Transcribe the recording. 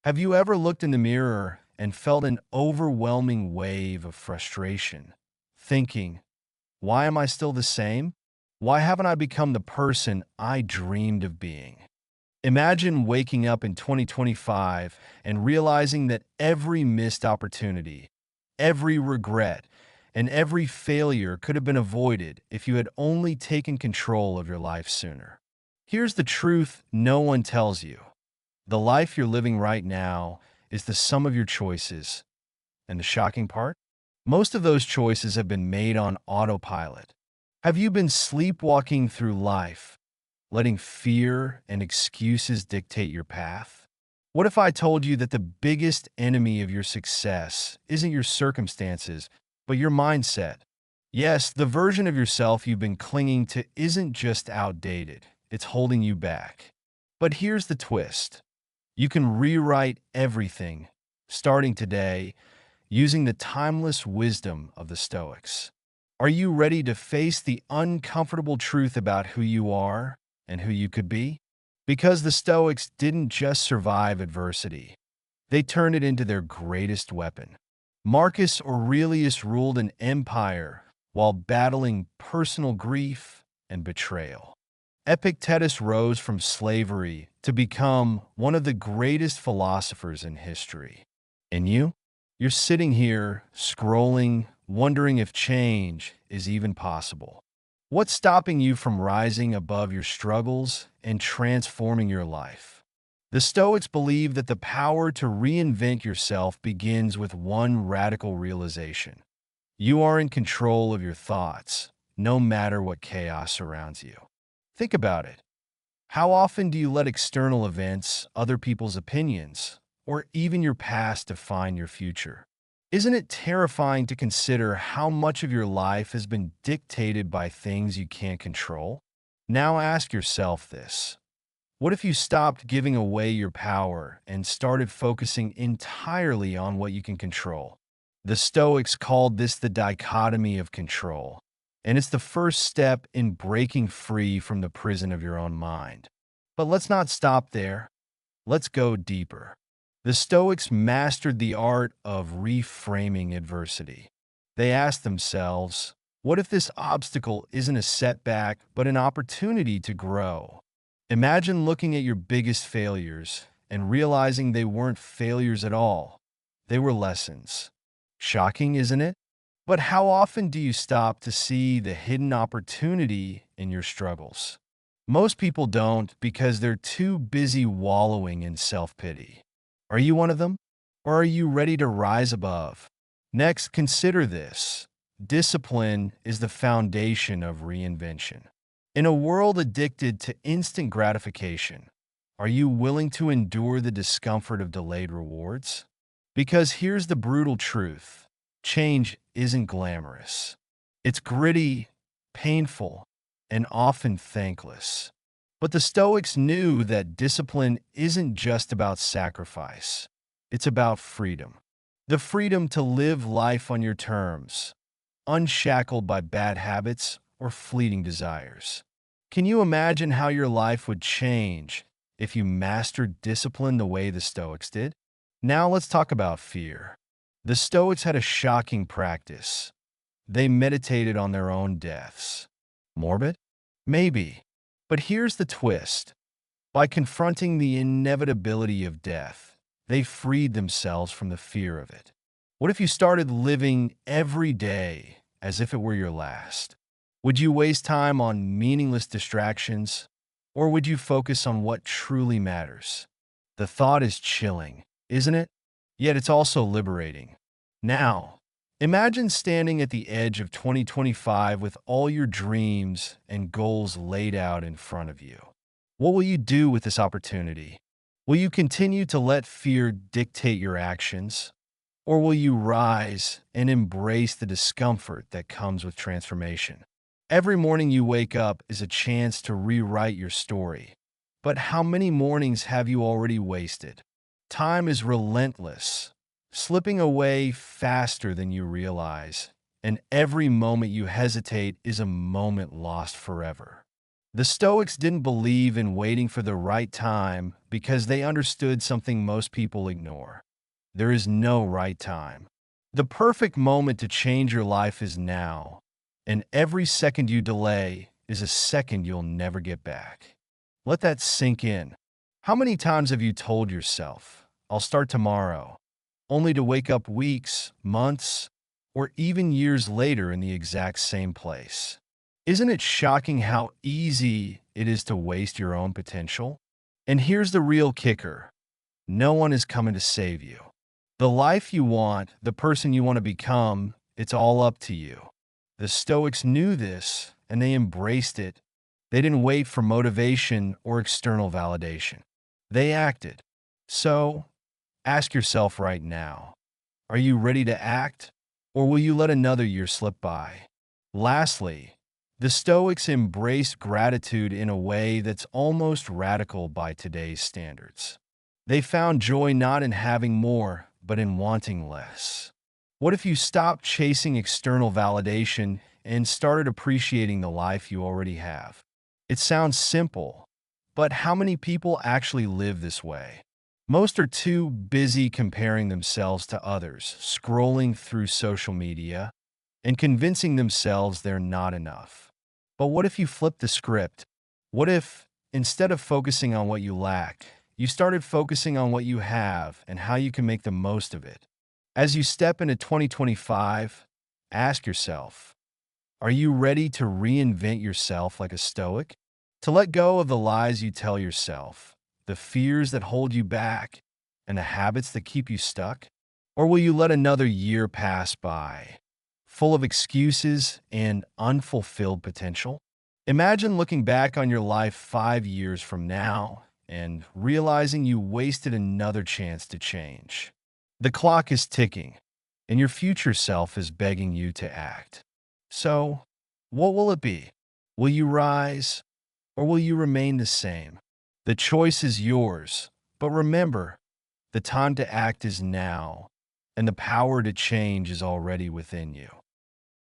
Have you ever looked in the mirror and felt an overwhelming wave of frustration, thinking, why am I still the same? Why haven't I become the person I dreamed of being? Imagine waking up in 2025 and realizing that every missed opportunity, every regret, and every failure could have been avoided if you had only taken control of your life sooner. Here's the truth no one tells you. The life you're living right now is the sum of your choices. And the shocking part? Most of those choices have been made on autopilot. Have you been sleepwalking through life, letting fear and excuses dictate your path? What if I told you that the biggest enemy of your success isn't your circumstances, but your mindset? Yes, the version of yourself you've been clinging to isn't just outdated, it's holding you back. But here's the twist. You can rewrite everything, starting today, using the timeless wisdom of the Stoics. Are you ready to face the uncomfortable truth about who you are and who you could be? Because the Stoics didn't just survive adversity, they turned it into their greatest weapon. Marcus Aurelius ruled an empire while battling personal grief and betrayal. Epictetus rose from slavery to become one of the greatest philosophers in history. And you? You're sitting here, scrolling, wondering if change is even possible. What's stopping you from rising above your struggles and transforming your life? The Stoics believe that the power to reinvent yourself begins with one radical realization. You are in control of your thoughts, no matter what chaos surrounds you. Think about it. How often do you let external events, other people's opinions, or even your past define your future? Isn't it terrifying to consider how much of your life has been dictated by things you can't control? Now ask yourself this. What if you stopped giving away your power and started focusing entirely on what you can control? The Stoics called this the dichotomy of control, and it's the first step in breaking free from the prison of your own mind. But let's not stop there. Let's go deeper. The Stoics mastered the art of reframing adversity. They asked themselves, what if this obstacle isn't a setback, but an opportunity to grow? Imagine looking at your biggest failures and realizing they weren't failures at all. They were lessons. Shocking, isn't it? But how often do you stop to see the hidden opportunity in your struggles? Most people don't because they're too busy wallowing in self-pity. Are you one of them? Or are you ready to rise above? Next, consider this. Discipline is the foundation of reinvention. In a world addicted to instant gratification, are you willing to endure the discomfort of delayed rewards? Because here's the brutal truth. Change isn't glamorous. It's gritty, painful, and often thankless. But the Stoics knew that discipline isn't just about sacrifice. It's about freedom. The freedom to live life on your terms, unshackled by bad habits or fleeting desires. Can you imagine how your life would change if you mastered discipline the way the Stoics did? Now let's talk about fear. The Stoics had a shocking practice. They meditated on their own deaths. Morbid? Maybe. But here's the twist. By confronting the inevitability of death, they freed themselves from the fear of it. What if you started living every day as if it were your last? Would you waste time on meaningless distractions, or would you focus on what truly matters? The thought is chilling, isn't it? Yet it's also liberating. Now, imagine standing at the edge of 2025 with all your dreams and goals laid out in front of you. What will you do with this opportunity? Will you continue to let fear dictate your actions? Or will you rise and embrace the discomfort that comes with transformation? Every morning you wake up is a chance to rewrite your story. But how many mornings have you already wasted? Time is relentless, slipping away faster than you realize, and every moment you hesitate is a moment lost forever. The Stoics didn't believe in waiting for the right time, because they understood something most people ignore. There is no right time. The perfect moment to change your life is now, and every second you delay is a second you'll never get back. Let that sink in. How many times have you told yourself, I'll start tomorrow, only to wake up weeks, months, or even years later in the exact same place? Isn't it shocking how easy it is to waste your own potential? And here's the real kicker. No one is coming to save you. The life you want, the person you want to become, it's all up to you. The Stoics knew this, and they embraced it. They didn't wait for motivation or external validation. They acted. So, ask yourself right now, are you ready to act, or will you let another year slip by? Lastly, the Stoics embraced gratitude in a way that's almost radical by today's standards. They found joy not in having more, but in wanting less. What if you stopped chasing external validation and started appreciating the life you already have? It sounds simple, but how many people actually live this way? Most are too busy comparing themselves to others, scrolling through social media, and convincing themselves they're not enough. But what if you flipped the script? What if, instead of focusing on what you lack, you started focusing on what you have and how you can make the most of it? As you step into 2025, ask yourself, are you ready to reinvent yourself like a Stoic? To let go of the lies you tell yourself, the fears that hold you back, and the habits that keep you stuck? Or will you let another year pass by, full of excuses and unfulfilled potential? Imagine looking back on your life 5 years from now and realizing you wasted another chance to change. The clock is ticking, and your future self is begging you to act. So, what will it be? Will you rise, or will you remain the same? The choice is yours, but remember, the time to act is now, and the power to change is already within you.